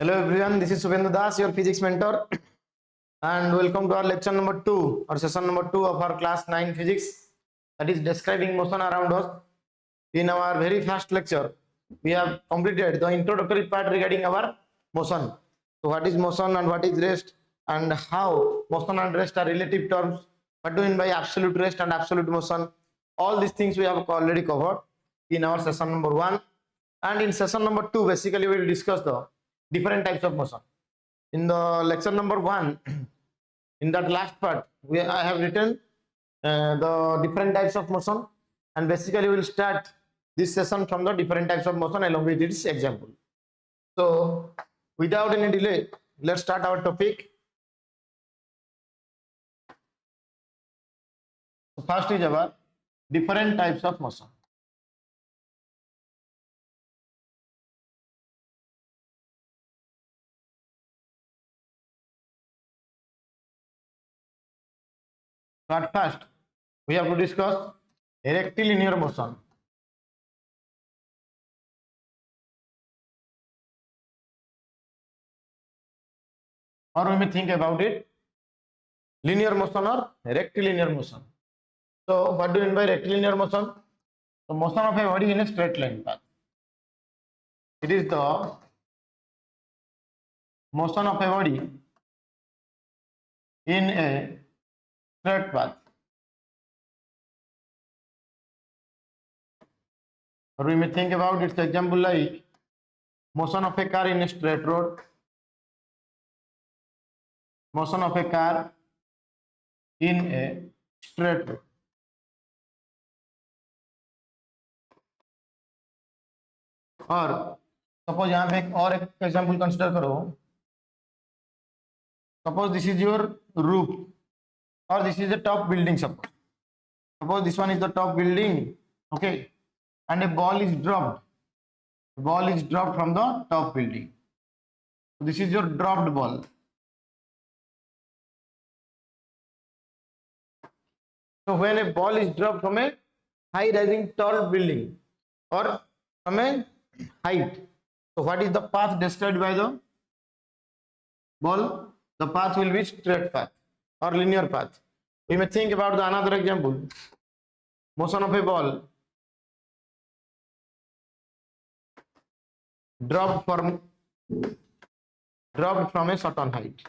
Hello everyone, this is Subhendu Das, your physics mentor, and welcome to our lecture number 2 or session number 2 of our class 9 physics, that is describing motion around us. In our very first lecture, we have completed the introductory part regarding our motion. So what is motion and what is rest, and how motion and rest are relative terms, what do you mean by absolute rest and absolute motion. All these things we have already covered in our session number 1, and in session number 2 basically we will discuss the different types of motion. In the lecture number 1, in that last part, I have written the different types of motion, and basically we will start this session from the different types of motion along with its example. So without any delay, let's start our topic. So first is our different types of motion. So at first, we have to discuss rectilinear motion. Or we may think about it linear motion or rectilinear motion. So what do you mean by rectilinear motion? The motion of a body in a straight line path. It is the motion of a body in a straight path. Or we may think about its example like motion of a car in a straight road, motion of a car in a straight road. और suppose यहाँ पे एक और एक example consider करो. Suppose this is your roof, or this is the top building. Suppose this one is the top building, okay, and a ball is dropped. The ball is dropped from the top building. So this is your dropped ball. So when a ball is dropped from a high rising tall building or from a height, so what is the path described by the ball? The path will be straight path or linear path. We may think about the another example. Motion of a ball dropped from a certain height.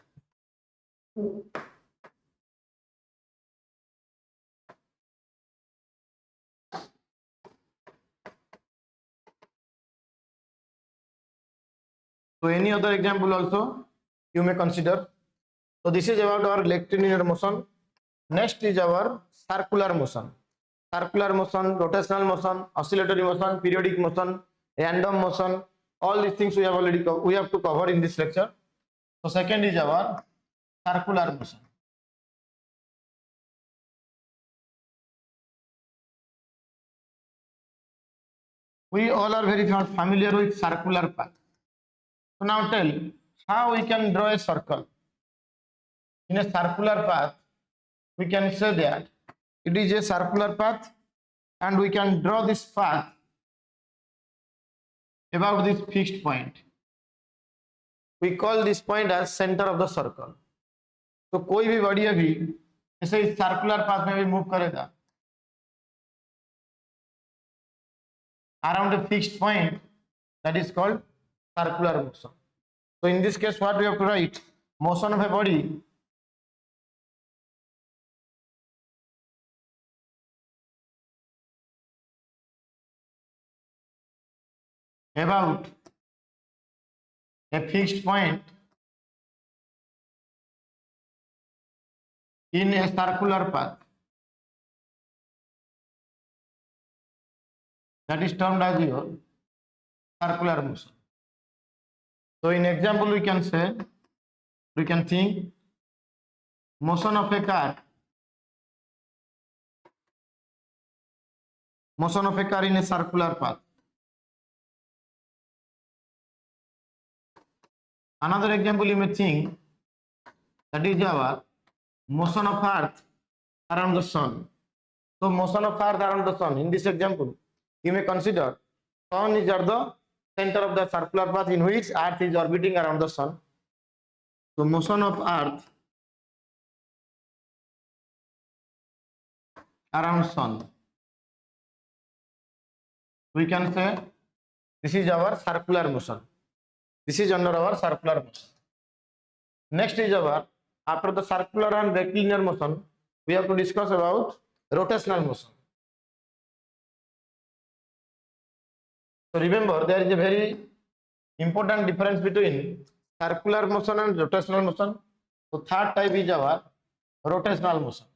So any other example also you may consider. So this is about our rectilinear motion. Next is our circular motion. Circular motion, rotational motion, oscillatory motion, periodic motion, random motion. All these things we have to cover in this lecture. So second is our circular motion. We all are very familiar with circular path. So now tell how we can draw a circle. In a circular path, we can say that it is a circular path, and we can draw this path about this fixed point. We call this point as center of the circle. तो कोई भी body अभी ऐसे इस circular path में भी move करेगा around a fixed point, that is called circular motion. So in this case, what we have to write? Motion of a body about a fixed point in a circular path, that is termed as your circular motion. So in example we can say, we can think motion of a car in a circular path. Another example you may think, that is our motion of earth around the sun. So motion of earth around the sun, in this example you may consider sun is at the center of the circular path in which earth is orbiting around the sun. So motion of earth around sun, we can say this is our circular motion. This is under our circular motion. Next is our, after the circular and rectilinear motion, we have to discuss about rotational motion. So remember, there is a very important difference between circular motion and rotational motion. So third type is our rotational motion.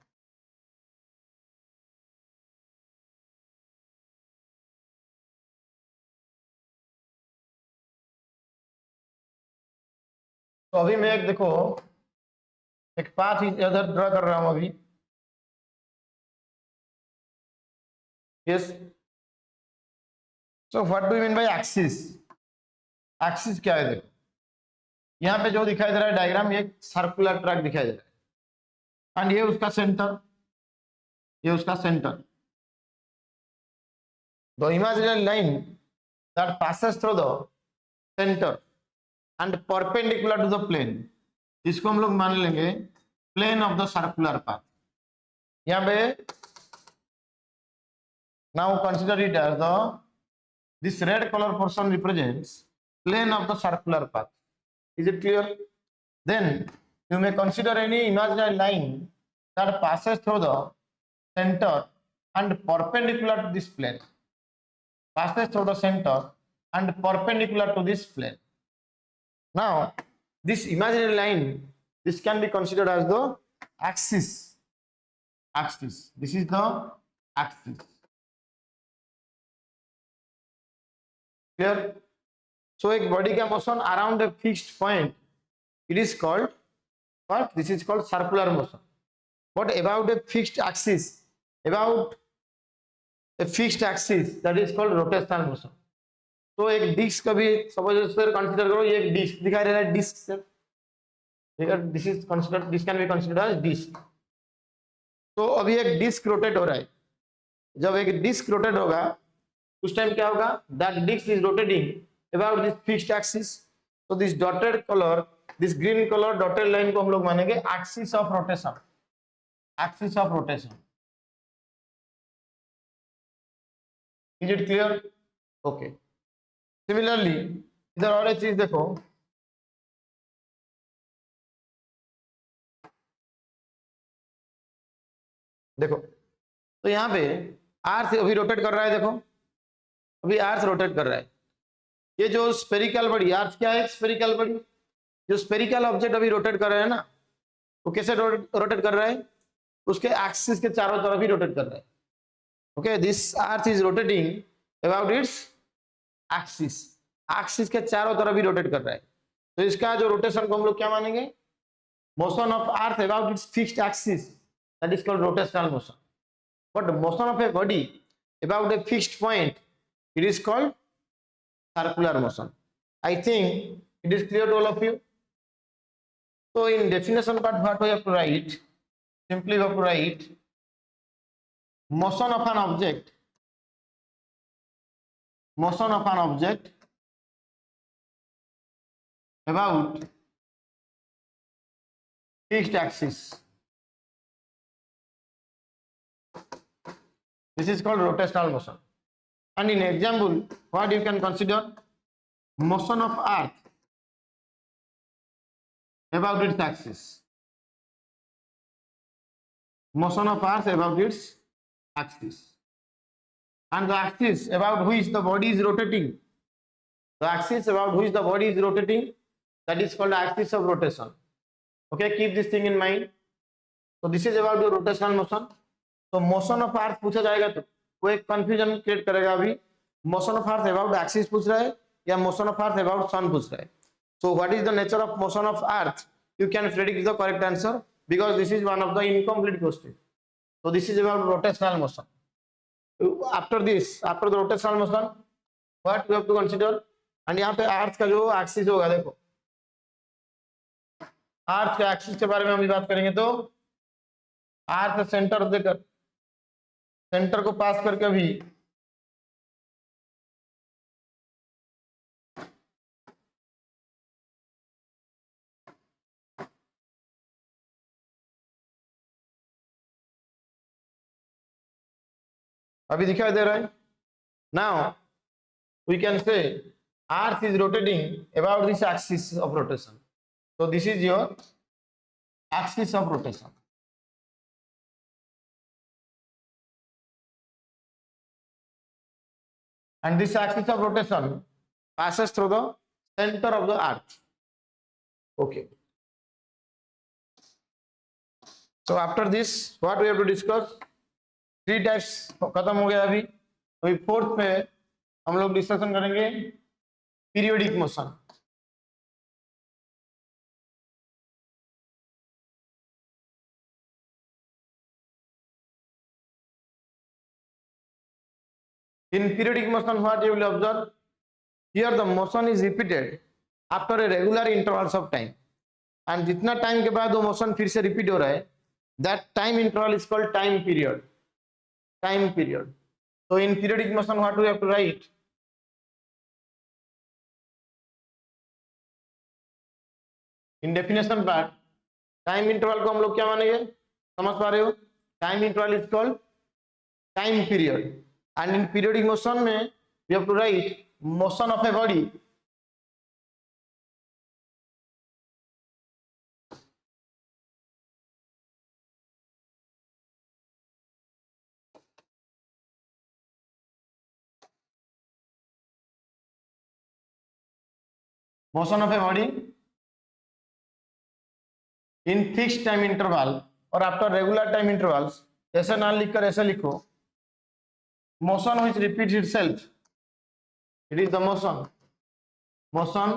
तो अभी मैं एक देखो एक path इधर draw कर रहा हूं अभी. Yes. So what do you mean by Axis? Axis क्या है? देखो यहाँ पे जो दिखाई दे रहा है डायग्राम, ये सर्कुलर ट्रैक दिखाई दे रहा है एंड ये उसका सेंटर, ये उसका centre. The imaginary line that passes through the centre and perpendicular to the plane, इसको हम लोग मान लेंगे plane of the circular path. यहाँ पे now consider it as the this red color portion represents plane of the circular path. Is it clear? Then you may consider any imaginary line that passes through the center and perpendicular to this plane, passes through the center and perpendicular to this plane. Now this imaginary line, this can be considered as the axis. This is the axis. Clear? So एक body का motion around a fixed point, it is called what? This is called circular motion. But about a fixed axis, about a fixed axis, that is called rotational motion. तो एक disc का भी suppose consider करो, ये एक disc दिखाई दे रहा है, डिस्क से this is considered, this can be considered as disc. तो अभी एक डिस्क रोटेट हो रहा है. जब एक डिस्क रोटेट होगा उस टाइम क्या होगा? That disc is rotating about this fixed axis. तो this dotted colour, this green colour dotted line को हम लोग मानेंगे axis of rotation. Axis of rotation. Is it clear? Okay. Similarly इधर और एक चीज देखो, देखो तो यहाँ पे अर्थ अभी रोटेट कर रहा है. देखो अभी अर्थ रोटेट कर रहा है. ये जो स्फेरिकल बॉडी, अर्थ क्या है? Spherical body. जो स्फेरिकल ऑब्जेक्ट अभी रोटेट कर रहे हैं ना, वो कैसे रोटेट कर रहा है? उसके एक्सिस के चारों तरफ ही रोटेट कर रहा है. Okay, this earth is rotating about its axis. Axis के चारों तरफ ही रोटेट कर रहा है. तो इसका जो रोटेशन को हम लोग क्या मानेंगे? Motion of earth about it's fixed axis, that is called rotational motion. But motion of a body about a fixed point, it is called circular motion. I think it is clear to all of you. So in definition part, what we have to write? Simply we have to write motion of an object, motion of an object about fixed axis. This is called rotational motion. And in example, what you can consider? Motion of earth about its axis. Motion of earth about its axis. And the axis about which the body is rotating. The axis about which the body is rotating, that is called axis of rotation. Okay, keep this thing in mind. So this is about the rotational motion. So motion of earth पूछा जाएगा तो वो एक confusion create करेगा. अभी motion of earth about axis पूछ रहा है या motion of earth about sun पूछ रहा है. So what is the nature of motion of earth? You can predict the correct answer because this is one of the incomplete question. So this is about rotational motion. After this, after the rotational motion, what you have to consider? And यहाँ पे अर्थ का जो axis होगा, देखो अर्थ के axis के बारे में हम बात करेंगे. तो अर्थ सेंटर देकर, सेंटर को पास करके भी अभी दिखाई दे रहा है? Now we can say earth is rotating about this axis of rotation. So this is your axis of rotation. And this axis of rotation passes through the center of the earth. Okay. So after this what we have to discuss? Three types खत्म हो गया। अभी fourth पे हम लोग discussion करेंगे periodic motion. In periodic motion what you will observe? Here the motion is repeated after a regular intervals of time, and जितना time के बाद वो मोशन फिर से रिपीट हो रहा है, that time interval is called time period. Time period. So in periodic motion what we have to write? In definition part time interval को हम लोग क्या मानेंगे? समझ पा रहे हो? Time interval is called time period, and in periodic motion में we have to write motion of a body in fixed time interval और आफ्टर रेगुलर टाइम इंटरवल्स। ऐसे ना लिखकर ऐसे लिखो, motion which repeats itself, it is the motion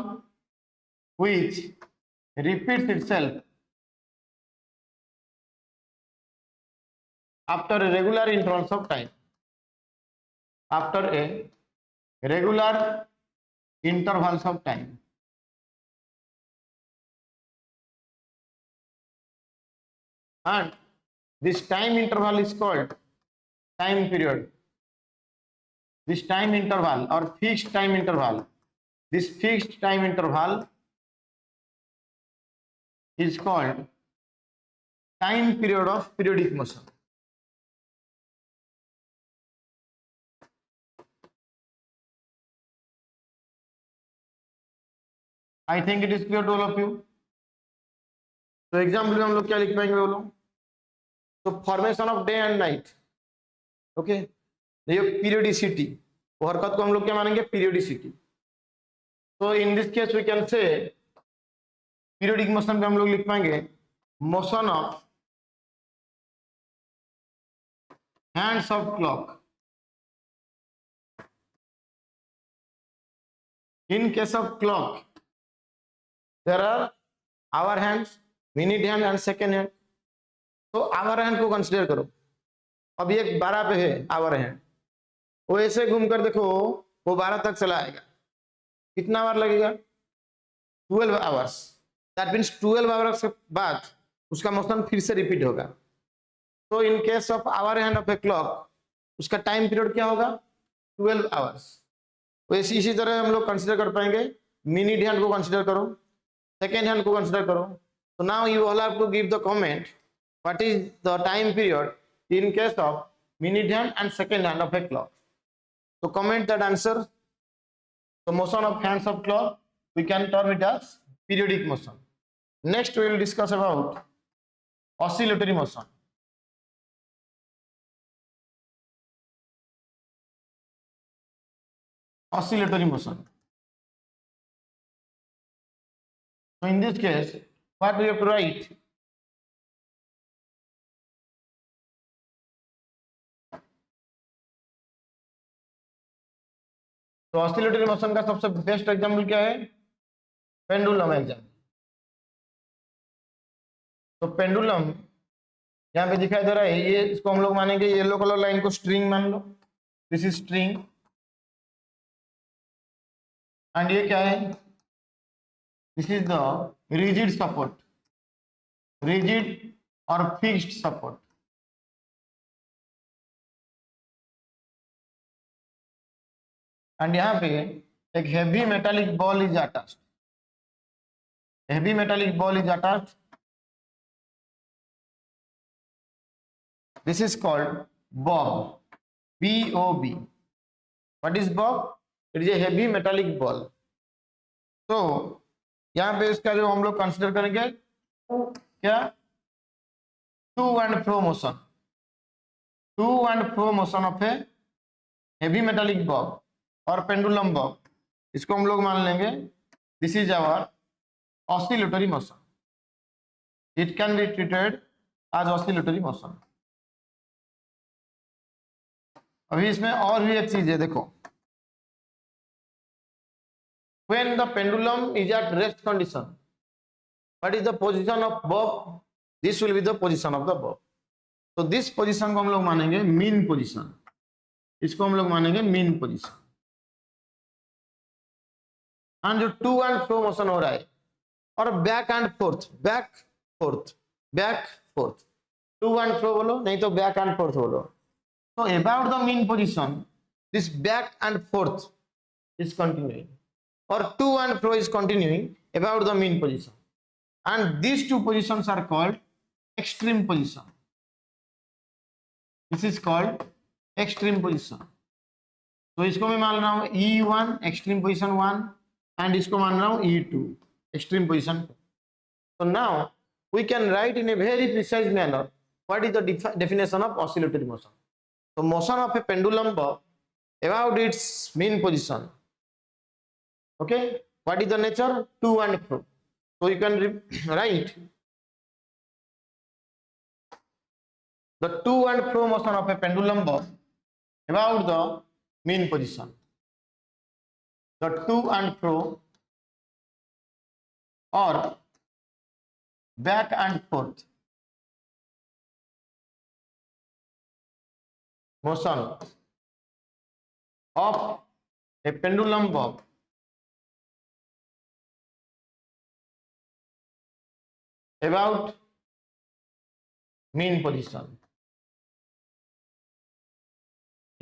which repeats itself after a regular intervals of time, after a regular intervals of time. And this time interval is called time period. This time interval or fixed time interval, this fixed time interval is called time period of periodic motion. I think it is clear to all of you. तो example में हम लोग क्या लिख पाएंगे बोलो? तो formation of day and night, okay, ये पीरियोडिसिटी, वो हरकत को हम लोग क्या मानेंगे? पीरियोडिसिटी। तो in this case we can say periodic motion पे हम लोग लिख पाएंगे motion of hands of clock. In case of clock there are hour hands, minute hand and second hand. तो आवर हैंड को कंसीडर करो, अब ये 12 पे है आवर हैंड, वो ऐसे घूम कर देखो वो 12 तक चला आएगा, कितना बार लगेगा? 12 आवर्स। दैट मीन्स 12 आवर्स के बाद उसका मोशन फिर से रिपीट होगा। तो in case of hour hand of a clock उसका टाइम पीरियड क्या होगा? 12 आवर्स। वैसे इसी तरह हम लोग कंसीडर कर पाएंगे मिनट हैंड को कंसीडर करो, सेकेंड हैंड को कंसीडर करो। So now you all have to give the comment what is the time period in case of minute hand and second hand of a clock. So comment that answer. The motion of hands of clock we can term it as periodic motion. Next we will discuss about oscillatory motion. Oscillatory motion. So in this case what we have to write? तो oscillatory motion का सबसे best example क्या है? Pendulum example. तो pendulum यहाँ पे दिखाई दे रहा है, ये इसको हम लोग मानेंगे येलो कलर लाइन को स्ट्रिंग मान लो, दिस इज स्ट्रिंग, एंड ये क्या है? This is the rigid support, rigid और फिक्स्ड सपोर्ट। एंड यहाँ पे एक heavy metallic ball is attached, heavy metallic ball is attached, this is called Bob. BOB. What is bob? It is a heavy metallic ball. तो यहाँ पे इसका जो हम लोग कंसिडर करेंगे क्या, to and fro motion, to and fro motion of a heavy metallic bob और पेंडुलम बॉब, इसको हम लोग मान लेंगे this is our oscillatory motion. It can be treated as oscillatory motion. अभी इसमें और भी एक चीज है, देखो, when the pendulum is at rest condition, what is the position of bob? This will be the position of the bob. तो this position को हम लोग मानेंगे मीन पोजीशन, इसको हम लोग मानेंगे मीन पोजीशन. एंड जो टू एंड फ्रो मोशन हो रहा है और back and forth, back forth, back forth, to and fro बोलो, नहीं तो बैक एंड फोर्थ बोलो. तो about the mean position this back and forth is continuing, or to and fro is continuing about the mean position, and these two positions are called extreme position. This is called extreme position. तो इसको मैं मान रहा हूं E1 extreme position 1 and इसको मान रहा हूं E2 extreme position 2. So now we can write in a very precise manner what is the definition of oscillatory motion. So motion of a pendulum bob about its mean position. Okay, what is the nature? To and fro. So you can write the to and fro motion of a pendulum bob about the mean position. The to and fro or back and forth motion of a pendulum bob about mean position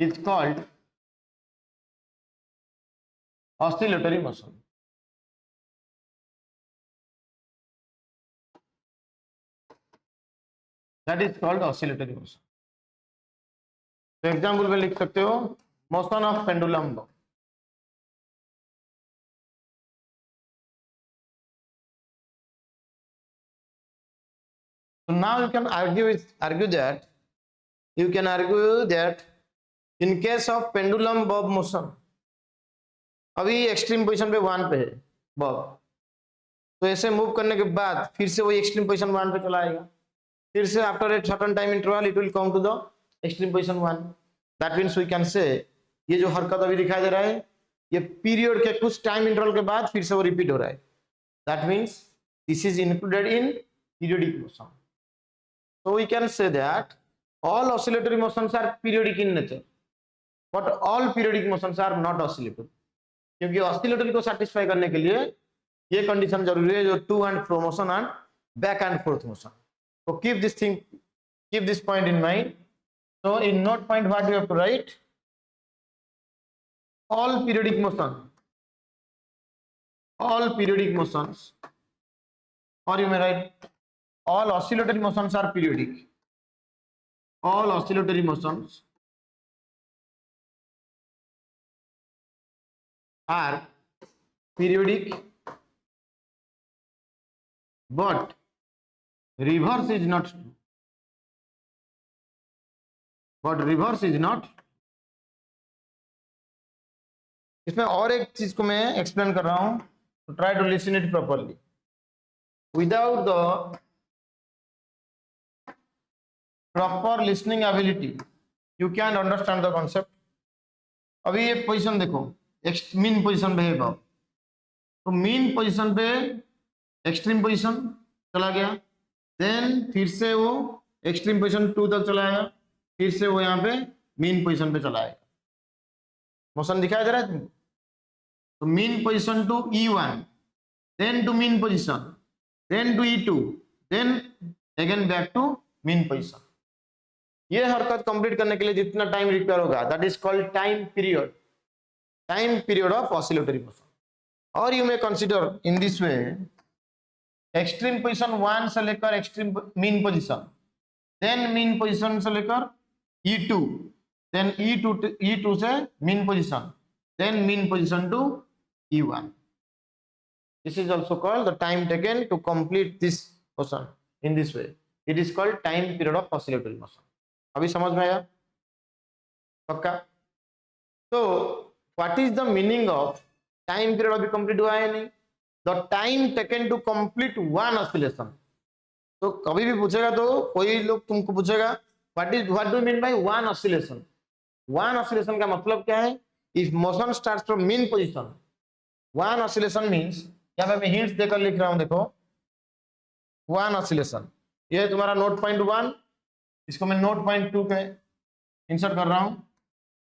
is called oscillatory motion. That is called oscillatory motion. तो example में लिख सकते हो motion of pendulum Bob. So now you can argue that in case of pendulum bob motion, अभी extreme position पे 1 पे है Bob, तो ऐसे मूव करने के बाद फिर से वही एक्सट्रीम पोजीशन 1 पे चला आएगा, फिर से after a certain time interval it will come to the extreme position 1. That means we can say ये जो हरकत अभी दिखाई दे रहा है ये पीरियड के कुछ टाइम इंटरवल के बाद फिर से वो रिपीट हो रहा है. That means this is included in periodic motion. So we can say that all oscillatory motions are periodic in nature, but all periodic motions are not oscillatory. क्योंकि oscillatory को satisfy करने के लिए ये condition जरूरी है, जो to and fro motion and back and forth motion. So keep this point in mind. So in note point what you have to write? All periodic motions, or you may write all oscillatory motions are periodic. All oscillatory motions are periodic, but reverse is not true. इसमें और एक चीज को मैं explain कर रहा हूं, तो try to listen it properly. Without the proper listening ability you can't understand the concept. अभी ये पोजीशन देखो, मीन पोजीशन पे है बॉब, तो मीन पोजीशन पे एक्सट्रीम पोजीशन चला गया, देन फिर से वो एक्सट्रीम पोजीशन 2 तक चला आया, फिर से वो यहाँ पे मीन पोजीशन पे चला आएगा. मोशन दिखाई दे रहा है तुमको? तो mean position to E1, then to mean position, then to E2, then again back to mean position. ये हरकत कंप्लीट करने के लिए जितना टाइम रिक्वायर होगा that is called time period of oscillatory motion. और you may consider in this way extreme position 1 से लेकर extreme mean position, then mean position से लेकर E2, then E2 से mean position, then mean position to E1. This is also called the time taken to complete this motion in this way. It is called time period of oscillatory motion. अभी समझ में आया पक्का? तो what is the meaning of time period अभी complete हुआ है नहीं? The time taken to complete one oscillation. तो कभी भी पूछेगा तो कोई लोग तुमको पूछेगा what do you mean by one oscillation? One oscillation का मतलब क्या है? If motion starts from mean position, one oscillation means, यहाँ पे मैं हिंट्स देकर लिख रहा हूं, देखो वन ऑसिलेशन, ये तुम्हारा नोट पॉइंट 1, इसको मैं नोट पॉइंट 2 पे इंसर्ट कर रहा हूं.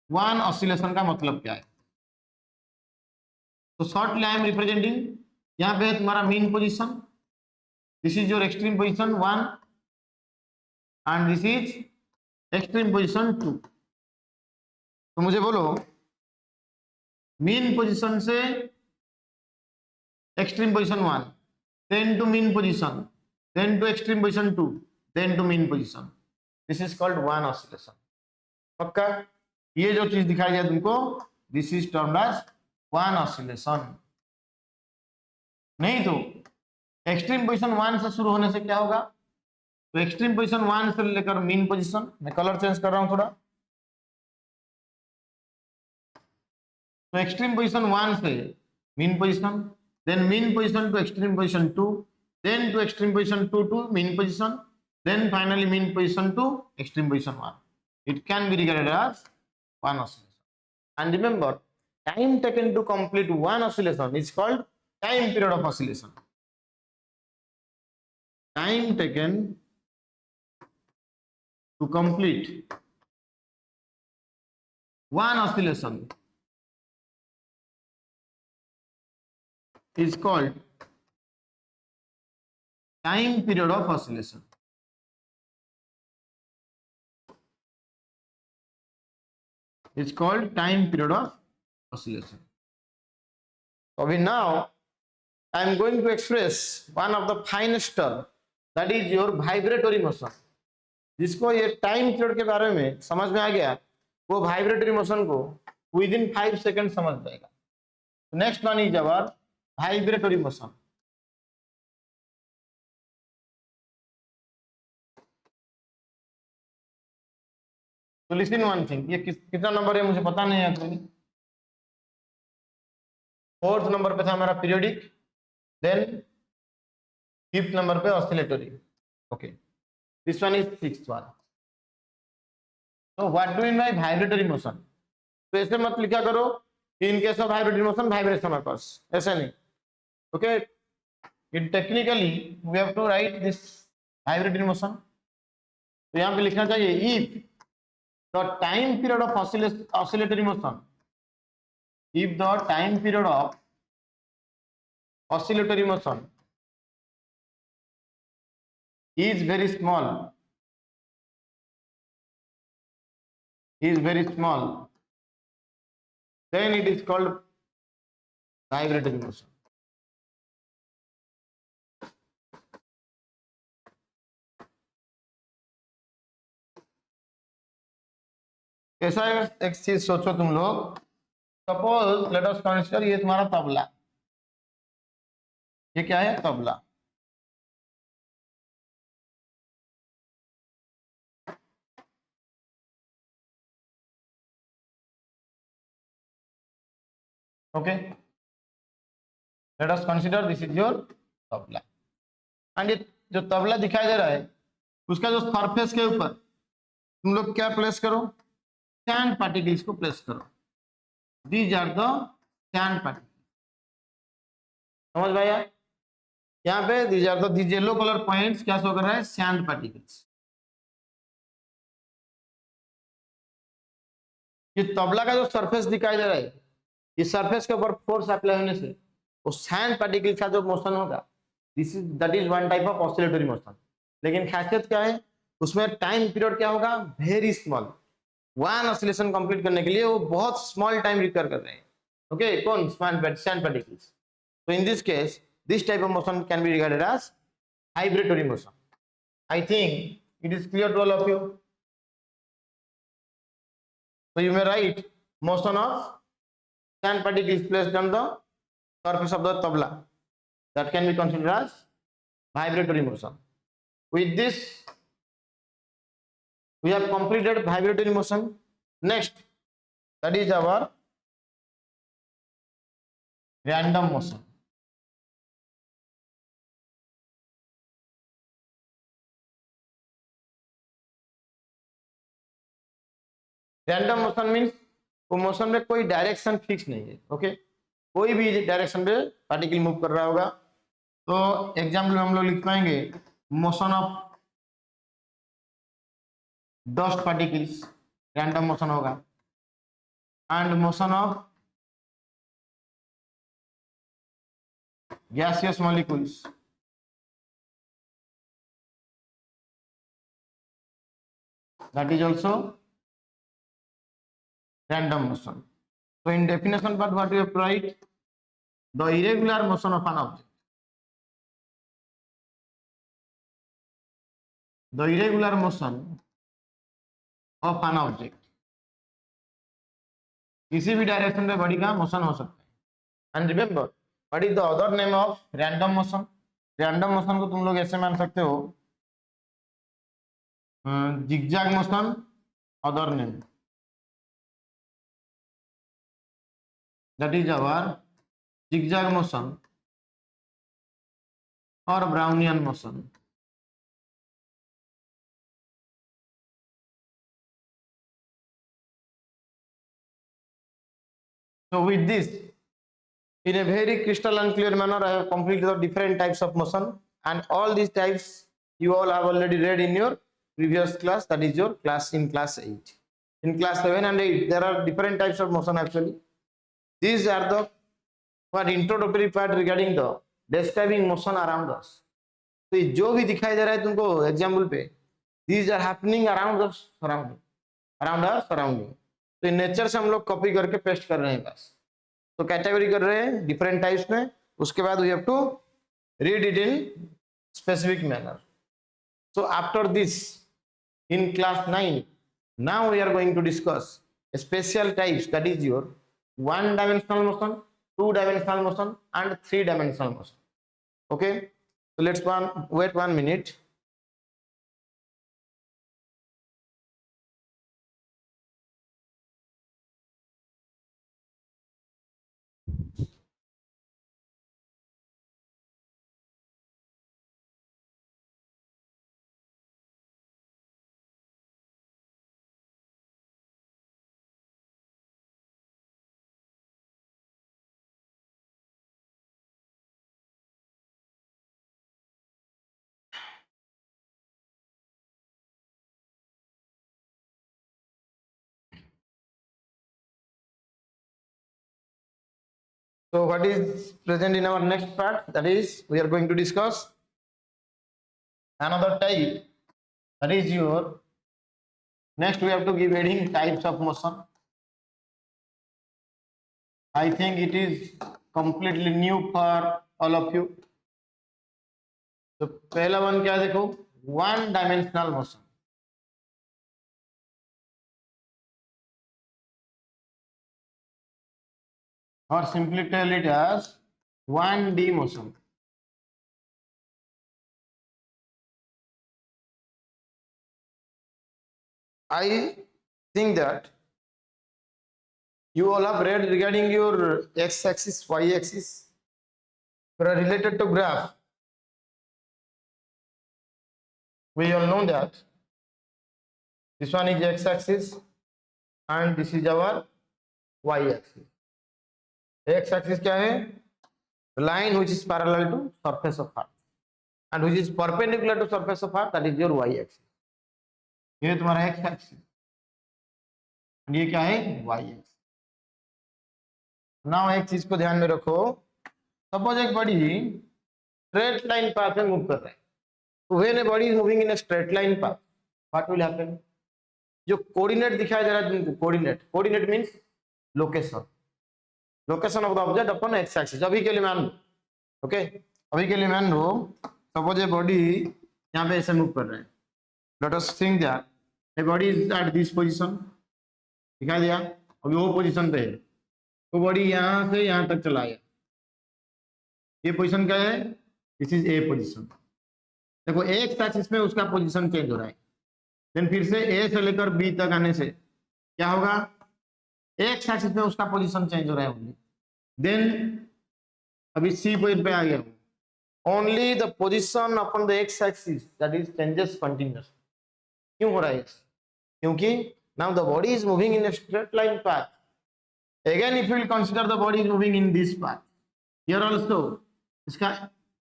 वन ऑसिलेशन का मतलब क्या है? तो शॉर्टली आई एम रिप्रेजेंटिंग, यहाँ पे तुम्हारा mean position, this is your extreme position 1 and this is extreme position 2. तो मुझे बोलो मीन पोजीशन से extreme position 1, then to mean position, then to extreme position 2, then to mean position. This is called one oscillation. पक्का? ये जो चीज दिखाई दिया तुमको, this is termed as one oscillation. नहीं तो extreme position 1 से शुरू होने से क्या होगा? तो extreme position 1 से लेकर mean position, मैं कलर चेंज कर रहा हूं थोड़ा. तो extreme position 1 से mean position, then mean position to extreme position 2, then to extreme position 2 to mean position, then finally mean position to extreme position 1. It can be regarded as one oscillation. And remember, time taken to complete one oscillation is called time period of oscillation. Time taken to complete one oscillation is called time period of oscillation. It's called time period of oscillation. Okay, now I am going to express one of the finest term, that is your vibratory motion. जिसको ये time period के बारे में समझ में आ गया, वो vibratory motion को विद इन 5 सेकंड समझ जाएगा. Next one is our vibratory motion. तो लिसन वन थिंग, ये कितना नंबर है मुझे पता नहीं है एक्चुअली. 4th नंबर पे था हमारा पीरियोडिक, देन 5th नंबर पे oscillatory. Okay, this one is 6th one. तो what do mean by vibratory motion? तो ऐसे मत लिखा करो in case of vibratory motion vibration occurs, ऐसे नहीं. Okay, it technically we have to write this vibratory motion. तो यहाँ पे लिखना चाहिए if the time period of oscillatory motion, if the time period of oscillatory motion is very small, then it is called vibratory motion. ऐसा एक चीज सोचो तुम लोग, सपोज लेट अस कंसीडर ये तुम्हारा तबला, ये क्या है? Tabla. Okay, let us consider this is your tabla. And ये जो तबला दिखाई दे रहा है, उसका जो सरफेस के ऊपर तुम लोग क्या प्लेस करो? सैंड पार्टिकल्स को प्लेस करो. These are the sand particles. समझ भाई? यहाँ पे these are the these yellow colour points क्या शो कर रहा है? Sand particles. ये तबला का जो सरफेस दिखाई दे रहा है, इस सरफेस के ऊपर फोर्स अप्लाई होने से वो सैंड पार्टिकल का जो मोशन होगा, that is one type of oscillatory motion. लेकिन खासियत क्या है उसमें? टाइम पीरियड क्या होगा? Very small. One oscillation complete करने के लिए वो बहुत स्मॉल टाइम रिक्वायर कर रहे हैं. ओके, कौन? Sand particles. तो in this case this type of motion can be regarded as vibratory motion. I think it is clear to all of you. So you may write motion of sand particles placed on the surface of the tabla. That can be considered as vibratory motion. With this, we have completed vibratory motion. Next, that is our random motion. Random motion means वो motion में कोई direction fix नहीं है. Okay, कोई भी direction में particle move कर रहा होगा. तो एग्जाम्पल में हम लोग लिख पाएंगे motion of dust particles, random motion होगा. And motion of gaseous molecules, that is also random motion. So in definition part, what we have to write? The irregular motion of an object. The irregular motion of an object. किसी भी direction में body का motion हो सकता है. And remember, what is the other name of random motion? Random motion को तुम लोग ऐसे मान सकते हो, zigzag motion, other name, that is our zigzag motion or Brownian motion. So with this, in a very crystal and clear manner, I have completed the different types of motion, and all these types you all have already read in your previous class, that is your class in class 8. In class 7 and 8 there are different types of motion. Actually these are the what introductory part regarding the describing motion around us. तो जो भी दिखाई दे रहा है तुमको example पे, these are happening around us, around our surrounding. तो nature से हम लोग कॉपी करके पेस्ट कर रहे हैं बस. तो कैटेगरी कर रहे हैं डिफरेंट टाइप्स में. उसके बाद we have to read it in specific manner. So after this, in class 9, now we are going to discuss special types, that is your one-dimensional motion, two-dimensional motion, and three-dimensional motion. Okay, so let's wait 1 minute. So what is present in our next part? That is, we are going to discuss another type. That is your next. We have to give heading types of motion. I think it is completely new for all of you. तो पहला one क्या देखो, one dimensional motion. or simply tell it as 1D motion. I think that you all have read regarding your x-axis, y-axis. Related to graph, we all know that this one is x-axis and this is our y-axis. X-axis क्या है? The line which is parallel to surface of earth and which is perpendicular to surface of earth, that is your y-axis. ये तुम्हारा x-axis और ये क्या है? y-axis. Now एक चीज को ध्यान में रखो. Suppose एक बॉडी straight line path में मूव कर रहा है. When a body is moving in a straight line path, what will happen? जो कोऑर्डिनेट दिखाई दे रहा है तुमको, coordinate means location of the object upon x axis. अभी के लिए मान लो, ओके, अभी के लिए मान लो सपोज ए बॉडी यहाँ पे ऐसे मूव कर रहे हैं. Let us think that a body is at this position दिखा दिया, अभी वो पोजीशन पे है, तो बॉडी यहां से यहां तक चला गया, ये पोजीशन क्या है, दिस इज ए पोजीशन। देखो एक्स एक्सिस में उसका पोजीशन चेंज हो रहा है, देन फिर से ए से लेकर बी तक आने से क्या होगा, एक्स एक्सिस में उसका पोजीशन चेंज हो रहा है, देन अभी सी पॉइंट पे आ गया, only the position upon the x axis that is changes continuous. क्यों हो रहा है, क्योंकि now the body is moving in a straight line path. Again, if you will consider the body is moving in this path, here also इसका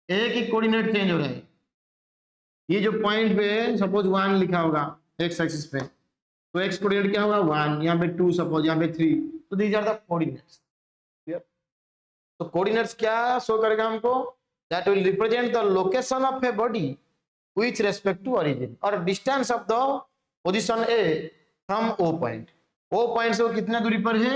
एक ही coordinate change हो रहा है, ये जो पॉइंट पे सपोज 1 लिखा होगा एक्स एक्सिस पे, तो एक्स कोऑर्डिनेट क्या होगा 1, यहाँ पे 2, सपोज यहाँ पे 3, तो दीज आर द कोऑर्डिनेट्स। तो कोऑर्डिनेट्स क्या शो करेगा हमको, that will represent the location of a body with respect to origin और distance of the position A from O point. O point से वो कितने दूरी पर है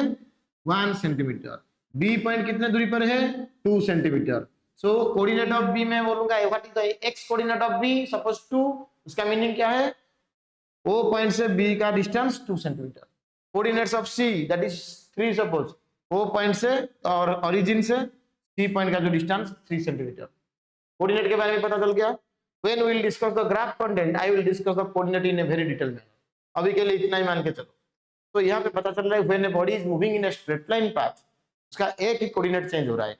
1 सेंटीमीटर, बी पॉइंट कितने दूरी पर है 2 centimetre. So coordinate of B में बोलूंगा what is the X coordinate of B, suppose 2, उसका मीनिंग क्या है, ओ पॉइंट से बी का distance 2 centimetre. Coordinates of C that is 3, suppose O point से और ओरिजिन से सी पॉइंट का जो डिस्टेंस 3 सेंटीमीटर। कोऑर्डिनेट के बारे में पता चल गया। When we will discuss the graph content I will discuss the coordinate in a very detail manner, अभी के लिए इतना ही मान के चलो। तो यहाँ पे पता चल रहा है when a body is moving in a straight line path, उसका एक ही कोऑर्डिनेट चेंज हो रहा है,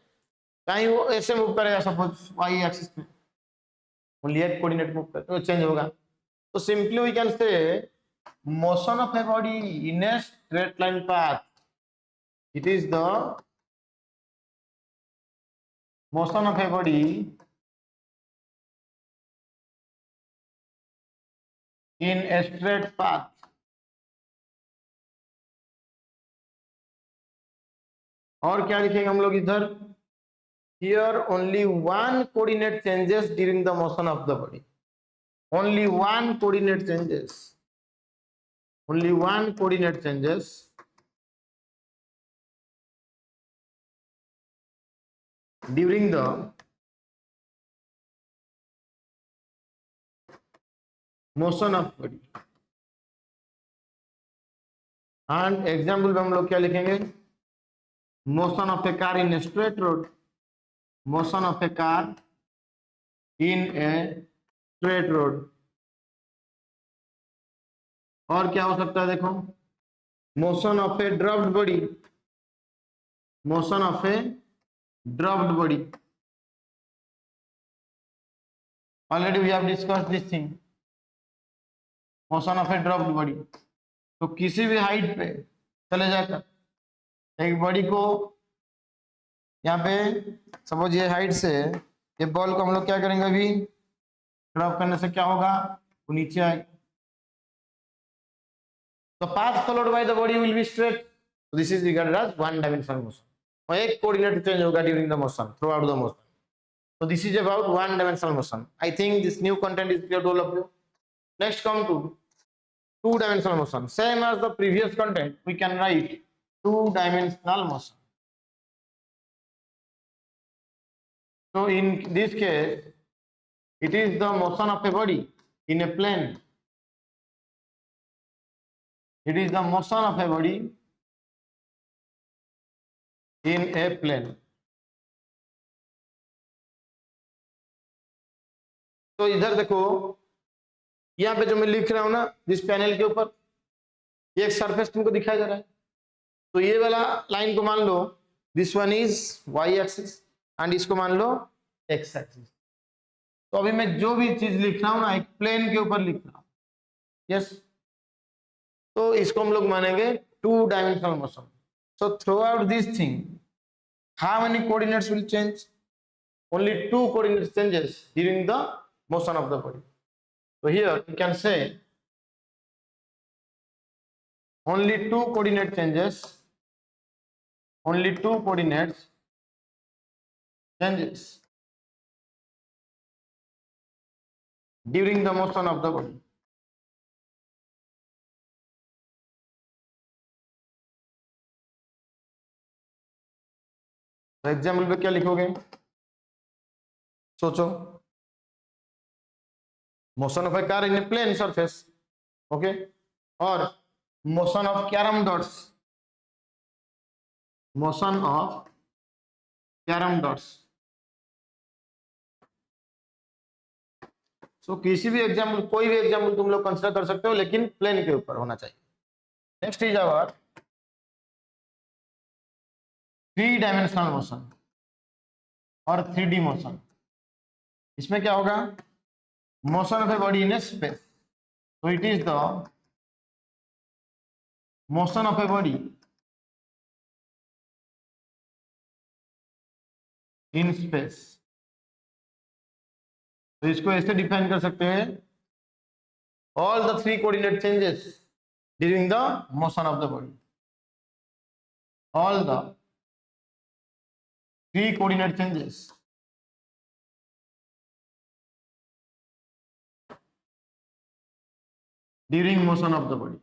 कहीं वो ऐसे मूव करेगा सपोज वाई एक्सिस में, ओनली एक कोऑर्डिनेट मूव करे तो चेंज होगा। तो simply we can say motion of a body in a straight line path, it is the motion of a body in a straight path और क्या लिखेंगे हम लोग इधर, here only one coordinate changes during the motion of the body, only one coordinate changes, only one coordinate changes during the motion of body. And example में हम लोग क्या लिखेंगे, motion of a car in a straight road, motion of a car in a straight road. और क्या हो सकता है देखो, motion of a dropped body, motion of a dropped body, already we have discussed this thing, motion of a dropped body. तो किसी भी height पे चले जाकर एक बॉडी को यहाँ पे सपोज ये हाइट से ये बॉल को हम लोग क्या करेंगे, अभी ड्रॉप करने से क्या होगा, वो नीचे आएगा। तो path followed by the body will be straight, this is regarded as one dimensional motion, और एक कोऑर्डिनेट चेंज होगा during the motion, throughout the motion. So this is about one dimensional motion. I think this new content is clear to all of you. Next come to two dimensional motion. Same as the previous content, we can write two dimensional motion. So in this case, it is the motion of a body in a plane. It is the motion of a body in a plane. तो इधर देखो, यहाँ पे जो मैं लिख रहा हूं ना, जिस पैनल के ऊपर ये एक सरफेस तुमको दिखाई दे रहा है, तो ये वाला लाइन को मान लो this one is Y axis and इसको मान लो एक्स एक्सिस। तो अभी मैं जो भी चीज लिख रहा हूं ना, एक प्लेन के ऊपर लिख रहा हूं, यस। तो इसको हम लोग मानेंगे two dimensional motion. So throughout this thing how many coordinates will change, only two coordinates changes during the motion of the body. So here you can say only two coordinate changes, only two coordinates changes during the motion of the body. तो example पे क्या लिखोगे, सोचो, motion of a car in a plane surface, okay, और motion of carrom dots, motion of carrom dots. So किसी भी example, कोई भी एग्जाम्पल तुम लोग कंसिडर कर सकते हो, लेकिन प्लेन के ऊपर होना चाहिए। Next is our 3 dimensional motion और 3D मोशन। इसमें क्या होगा, motion of a body in a space, so it is the motion of a body in space। तो इसको ऐसे डिफाइन कर सकते हैं, all the 3 coordinate changes during the motion of the body, all the 3 coordinate changes during motion of the body।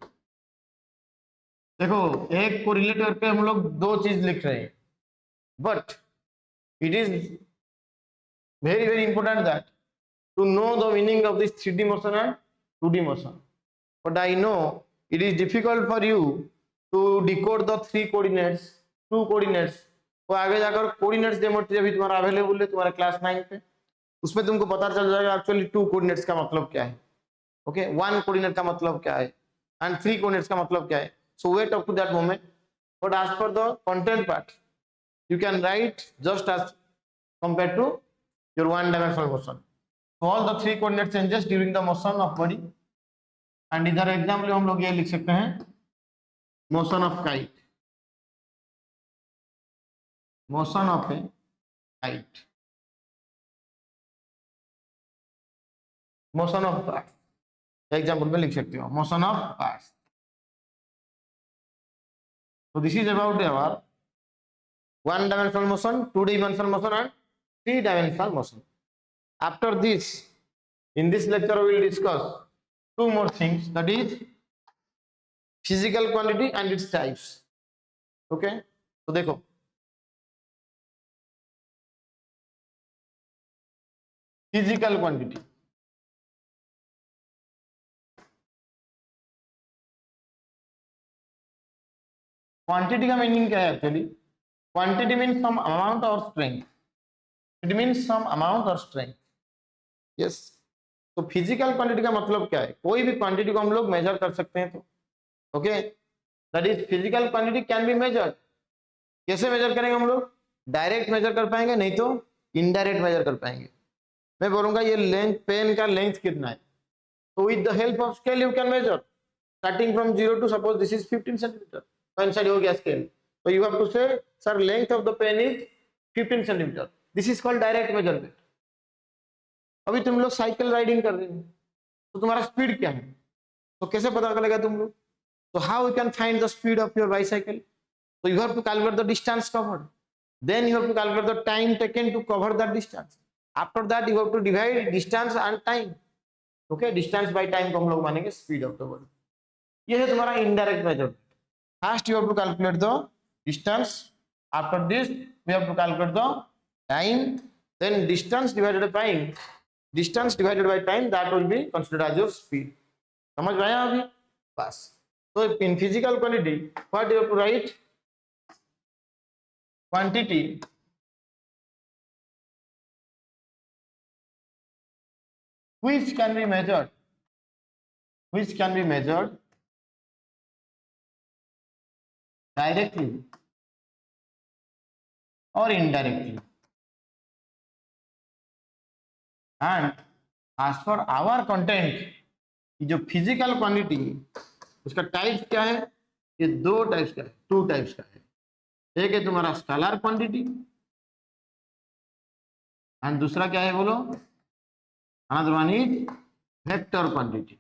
देखो, एक को relate करके हम लोग 2 चीज लिख रहे हैं, but it is very very important that to know the meaning of this 3D motion and 2D motion। But I know it is difficult for you to decode the 3 coordinates, 2 coordinates. तो आगे जाकर coordinates demo अभी तुम्हारा available है तुम्हारे class 9 पे, उसमें तुमको पता चल जाएगा एक्चुअली 2 कोऑर्डिनेट्स का मतलब क्या है, ओके 1 कोऑर्डिनेट का मतलब क्या है एंड 3 कोऑर्डिनेट्स का मतलब क्या है। So wait up to that moment, but as for the content part, you can write just as compared to your 1 dimensional motion। So all the 3 coordinate changes during the motion of body, and इधर example हम लोग ये लिख सकते हैं, motion of kite, motion of A kite, motion of parts example में लिख सकते हो, motion of parts. So this is about our 1 dimensional motion, 2 dimensional motion and 3 dimensional motion। After this, in this lecture we will discuss 2 more things, that is physical quantity and its types। Okay, तो देखो physical quantity, quantity का meaning क्या है actually, quantity means some amount और strength, it means some amount और strength. Yes, तो physical quantity का मतलब क्या है, कोई भी क्वांटिटी को हम लोग मेजर कर सकते हैं। तो okay, that is physical quantity can be measured. कैसे मेजर करेंगे हम लोग, डायरेक्ट मेजर कर पाएंगे, नहीं तो इनडायरेक्ट मेजर कर पाएंगे। मैं बोलूंगा ये लेंथ, पेन का लेंथ कितना है, तो with the help of scale you can measure, starting from 0 to suppose this is 15 centimetre, तो इनसाइड हो गया स्केल, तो you have to say sir length of the pen is 15 centimetre, this is called direct measurement. अभी तुम लोग cycle riding कर रहे हो, तो तुम्हारा स्पीड क्या है, तो कैसे पता चलेगा तुम लोग, तो how you can find the speed of your bicycle, तो you have to calculate the distance covered, then you have to calculate the time taken to cover that distance, after that you have to divide distance and time. Okay, distance by time को हम लोग मानेंगे speed of the word. ये है तुम्हारा indirect measurement. First you have to calculate the distance, after this we have to calculate the time, then distance divided by time, that will be considered as your speed। समझ में आया अभी, बस। तो in physical quantity what you have to write, quantity which can be measured directly or indirectly, and as per our content, जो physical quantity उसका type क्या है, ये 2 टाइप्स का है, 2 टाइप्स का है। एक है तुम्हारा स्केलर क्वांटिटी एंड दूसरा क्या है बोलो, another one is vector quantity.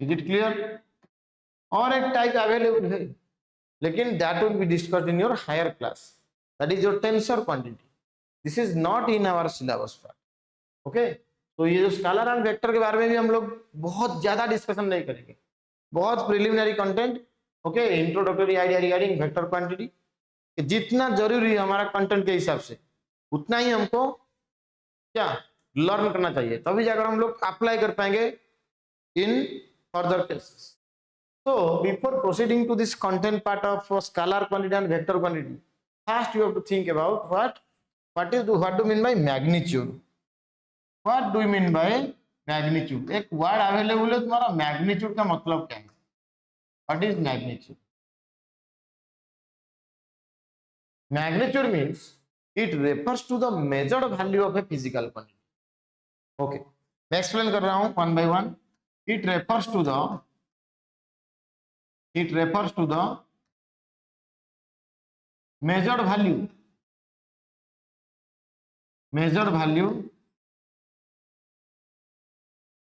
Is it clear? और एक टाइप अवेलेबल है, लेकिन that will be discussed in your higher class, that is your tensor quantity. This is not in our syllabus part. Okay, तो ये जो scalar and vector के बारे में भी हम लोग बहुत ज्यादा डिस्कशन नहीं करेंगे, बहुत preliminary content. Okay, introductory idea regarding vector quantity, जितना जरूरी है हमारा कंटेंट के हिसाब से उतना ही हमको क्या लर्न करना चाहिए, तभी जाकर हम लोग अप्लाई कर पाएंगे in further cases. So before proceeding to this content part of scalar quantity and vector quantity, first you have to think about what do you mean by magnitude? What do you mean by magnitude? एक word available है तुम्हारा, magnitude का मतलब क्या है? What is magnitude? Magnitude means it refers to the measured value of a physical quantity. Okay, मैं explain कर रहा हूँ one by one. It refers to the measured value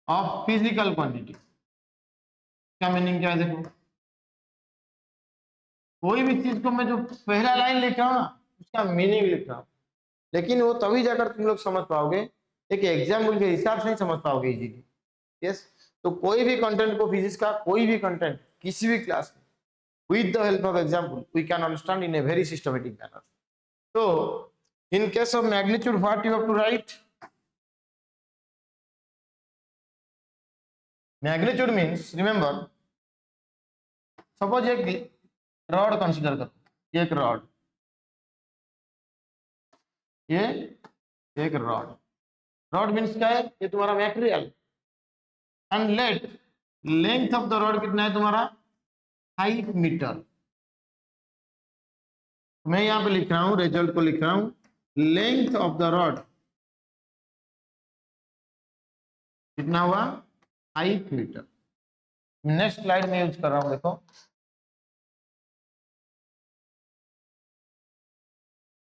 of physical quantity. क्या मीनिंग क्या है? देखो, कोई भी चीज को मैं जो पहला लाइन लिख रहा हूँ ना, उसका मीनिंग लिख रहा हूँ, लेकिन वो तभी जाकर तुम लोग समझ पाओगे, एक एग्जाम्पल के हिसाब से नहीं समझ पाओगे इजीली. यस, तो कोई भी कंटेंट को, फिजिक्स का कोई भी कंटेंट किसी भी क्लास में, with the help of example we can understand in a very systematic manner. So in case of magnitude, what you have to write? Magnitude means, remember, suppose एक rod consider करो, एक rod, ये एक rod means क्या है? ये तुम्हारा material, and length of the rod कितना है तुम्हारा? 5 मीटर. मैं यहां पे लिख रहा हूं, रिजल्ट को लिख रहा हूं, लेंथ ऑफ द रॉड कितना हुआ? 5 मीटर. नेक्स्ट स्लाइड में यूज कर रहा हूं, देखो,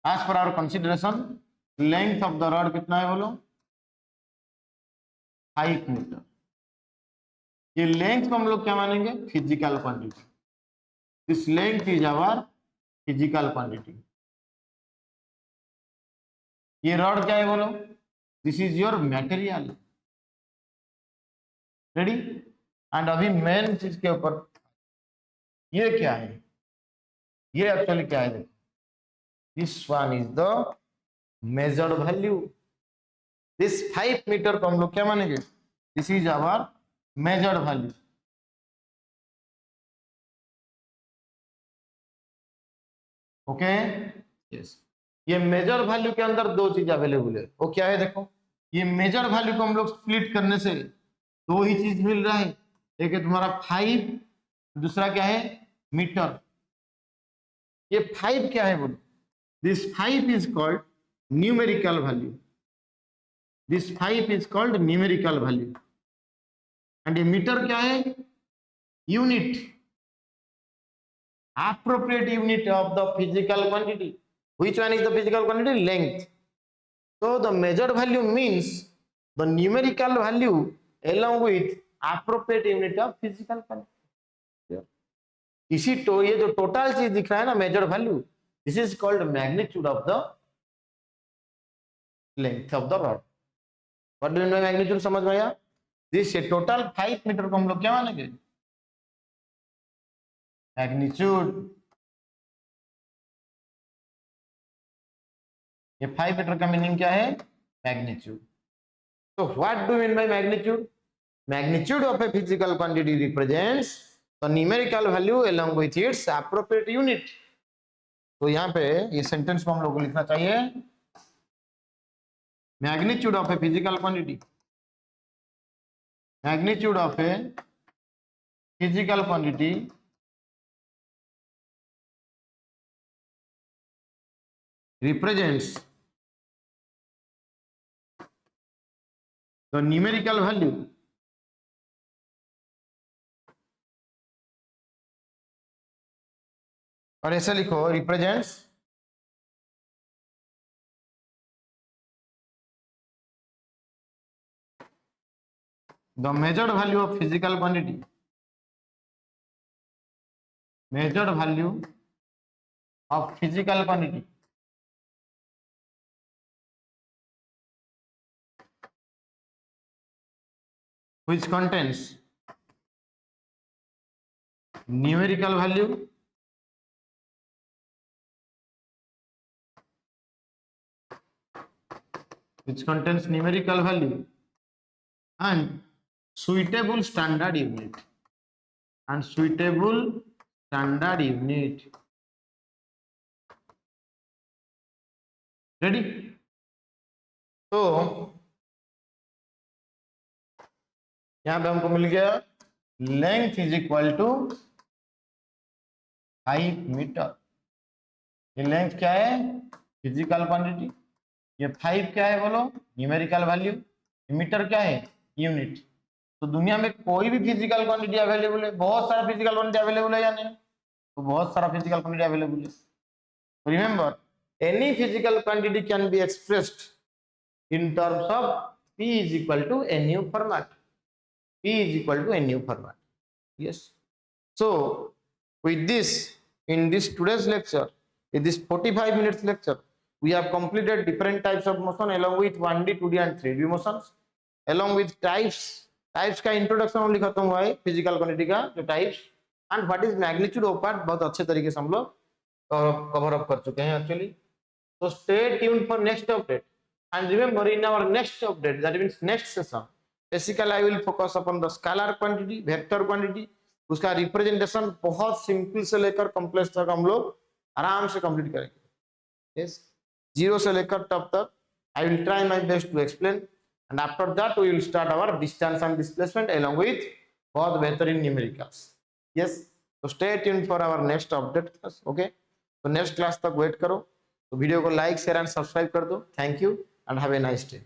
as per our consideration length of the rod कितना है? बोलो, 5 मीटर. ये लेंथ को हम लोग क्या मानेंगे? Physical quantity. This length is our physical quantity. ये रॉड क्या है? बोलो, this is your material. Ready? And अभी मेन चीज के ऊपर, ये क्या है? ये एक्चुअली क्या है? देखो, this one is the measured value. This 5 metre को हम लोग क्या मानेंगे? This is our measured value. Okay, yes. ये मेजर वैल्यू के अंदर दो चीज अवेलेबल है. वो क्या है? देखो, ये मेजर वैल्यू को हम लोग स्प्लिट करने से दो ही चीज मिल रहा है. एक है तुम्हारा 5, दूसरा क्या है? मीटर. ये 5 क्या है? बोलो, this 5 is called numerical value. This 5 is called numerical value. And ये मीटर क्या है? Unit, appropriate unit of the physical quantity. Which one is the physical quantity? Length. So the measured value means the numerical value along with appropriate unit of physical quantity. इसी तो ये जो total चीज दिख रहा है ना, measured value, this is called magnitude of the length of the rod. What do you mean magnitude? समझ में आया? दिस टोटल 5 मीटर को हम लोग क्या मानेंगे? मैग्नीट्यूड. ये 5 मीटर का मीनिंग क्या है? मैग्नीट्यूड. तो what do mean by magnitude? Magnitude of a physical quantity represents the numerical value along with its appropriate unit. तो यहाँ पे ये सेंटेंस को हम लोग को लिखना चाहिए, magnitude of a physical quantity, magnitude of a physical quantity represents the numerical value और ऐसे लिखो, represents the measured value of physical quantity, measured value of physical quantity which contains numerical value and suitable standard unit and suitable standard unit. Ready? तो यहां पे हमको मिल गया length is equal to 5 metre. ये लेंथ क्या है? Physical quantity. ये 5 क्या है बोलो? Numerical value. मीटर क्या है? यूनिट। तो दुनिया में कोई भी फिजिकल क्वांटिटी अवेलेबल है, बहुत सारा फिजिकल क्वांटिटी अवेलेबल है या नहीं? तो बहुत सारा फिजिकल क्वांटिटी अवेलेबल है। Remember, any physical quantity can be expressed in terms of P is equal to Nu format. P is equal to Nu format. Yes. So with this, in this today's lecture, in this 45 minutes lecture, we have completed different types of motion along with 1D, 2D and 3D motions, along with types का introduction only खत्म हुआ है, physical quantity का जो types and what is magnitude of part बहुत अच्छे तरीके से हम लोग कवर अप कर चुके हैं actually. So stay tuned for next update. And remember, in our next update, that means next session, basically I will focus upon the scalar quantity, vector quantity. उसका रिप्रेजेंटेशन बहुत सिंपल से लेकर complex तक हम लोग आराम से कंप्लीट करेंगे। yes, जीरो से लेकर टॉप तक I will try my best to explain, and after that we will start our distance and displacement along with बहुत बेहतरीन numericals. yes, so stay tuned for our next update class. okay, तो next class तक wait करो। तो video को like share and subscribe कर दो। Thank you and have a nice day.